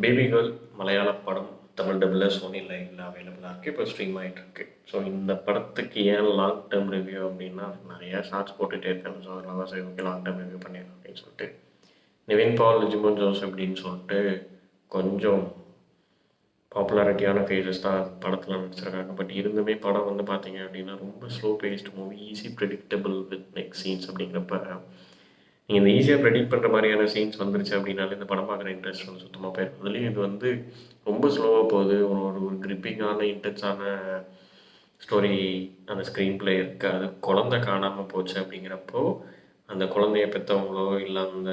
Baby girl மலையாள படம் Tamil டபுள்ல Sony லைவ்ல அவைலபிளாக இருக்குது. இப்போ ஸ்ட்ரீம் ஆகிட்டு இருக்கு. ஸோ இந்த படத்துக்கு ஏன் லாங் டேர்ம் ரிவ்யூ அப்படின்னா நிறையா ஷார்ட்ஸ் போட்டுகிட்டே இருக்காங்க. ஸோ அதனால தான் சரி ஓகே லாங் டேர்ம் ரிவ்யூ பண்ணிடலாம் அப்படின்னு சொல்லிட்டு நிவின் பால் ஜிமோன் ஜோஸ் அப்படின்னு சொல்லிட்டு கொஞ்சம் பாப்புலாரிட்டியான ஃபேஸஸ் தான் படத்தில் நடிச்சிருக்காங்க. பட் இருந்துமே படம் வந்து பார்த்தீங்க அப்படின்னா ரொம்ப slow based movie, easy predictable with next scenes அப்படிங்கிறப்ப நீங்கள் இந்த ஈஸியாக ப்ரெடிக்ட் பண்ணுற மாதிரியான சீன்ஸ் வந்துருச்சு அப்படின்னாலே இந்த படம் பார்க்குற இன்ட்ரெஸ்ட் வந்து சுத்தமாக போயிடும். அதுலேயும் இது வந்து ரொம்ப ஸ்லோவாக போகுது. ஒரு கிரிப்பிங்கான இன்டென்ஸான ஸ்டோரி அந்த ஸ்க்ரீன் பிளே இருக்குது. அது குழந்தை காணாமல் போச்சு அப்படிங்கிறப்போ அந்த குழந்தைய பெற்றவங்களோ இல்லை அந்த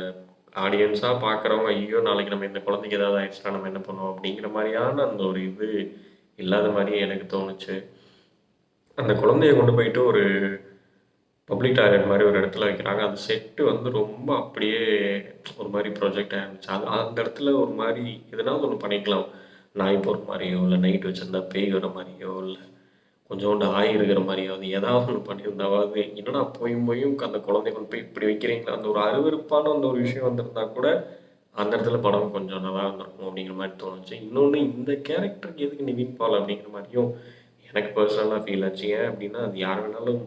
ஆடியன்ஸாக பார்க்குறவங்க ஐயோ நாளைக்கு நம்ம இந்த குழந்தைக்கு ஏதாவது ஆயிடுச்சுன்னா நம்ம என்ன பண்ணுவோம் அப்படிங்கிற மாதிரியான அந்த ஒரு இது இல்லாத மாதிரியே எனக்கு தோணுச்சு. அந்த குழந்தைய கொண்டு போயிட்டு ஒரு பப்ளிக் டாய்லெட் மாதிரி ஒரு இடத்துல வைக்கிறாங்க. அந்த செட்டு வந்து ரொம்ப அப்படியே ஒரு மாதிரி ப்ரொஜெக்ட் ஆகிருந்துச்சு. அது அந்த இடத்துல ஒரு மாதிரி எதனாவது ஒன்று பண்ணிக்கலாம். நாய் போகிற மாதிரியோ இல்லை நைட் வச்சுருந்தா பேய் வர மாதிரியோ இல்லை கொஞ்சோண்டு ஆய் இருக்கிற மாதிரியோ அது ஏதாவது ஒன்று பண்ணியிருந்தாவது என்னடா போயும் அந்த குழந்தைய கொண்டு போய் இப்படி வைக்கிறீங்களா அந்த ஒரு அருவருப்பான அந்த ஒரு விஷயம் வந்திருந்தா கூட அந்த இடத்துல படம் கொஞ்சம் நல்லா இருந்திருக்கும் அப்படிங்கிற மாதிரி தோணுச்சு. இன்னொன்று இந்த கேரக்டருக்கு எதுக்கு நிவின் பால் அப்படிங்கிற மாதிரியும் எனக்கு பர்சனலாக ஃபீல் ஆச்சு. ஏன் அப்படின்னா அது யார் வேணாலும்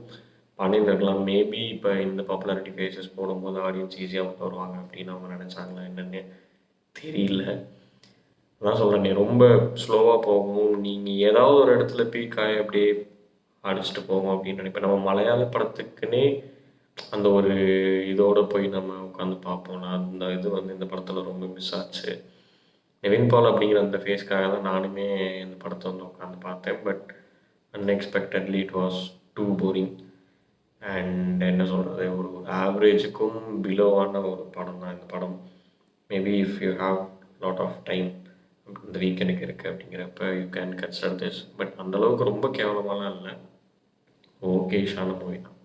பண்ணியிருந்திருக்கலாம். மேபி இப்போ இந்த பாப்புலாரிட்டி ஃபேஸஸ் போடும்போது ஆடியன்ஸ் ஈஸியாக வருவாங்க அப்படின்னு அவங்க நினச்சாங்களா என்னென்னு தெரியல. அதான் சொல்கிறேனே ரொம்ப ஸ்லோவாக போகும். நீங்கள் ஏதாவது ஒரு இடத்துல பீக்காய் அப்படியே அடிச்சுட்டு போகும் அப்படின்னு நினைப்பேன். நம்ம மலையாள படத்துக்குன்னே அந்த ஒரு இதோடு போய் நம்ம உட்காந்து பார்ப்போம். அந்த இது வந்து இந்த படத்தில் ரொம்ப மிஸ் ஆச்சு. நிவின் பால் அப்படிங்கிற அந்த ஃபேஸ்க்காக தான் நானுமே இந்த படத்தை வந்து உட்காந்து பார்த்தேன். But unexpectedly it was too boring. And என்ன சொல்கிறது, ஒரு ஆவரேஜுக்கும் பிலோவான ஒரு படம் தான் இந்த படம். Maybe if you have lot of time இந்த வீக்கெண்டுக்கு இருக்குது அப்படிங்கிறப்ப you can consider this. But அந்தளவுக்கு ரொம்ப கேவலமாலாம் இல்லை, ஓகேஷான மூவி தான்.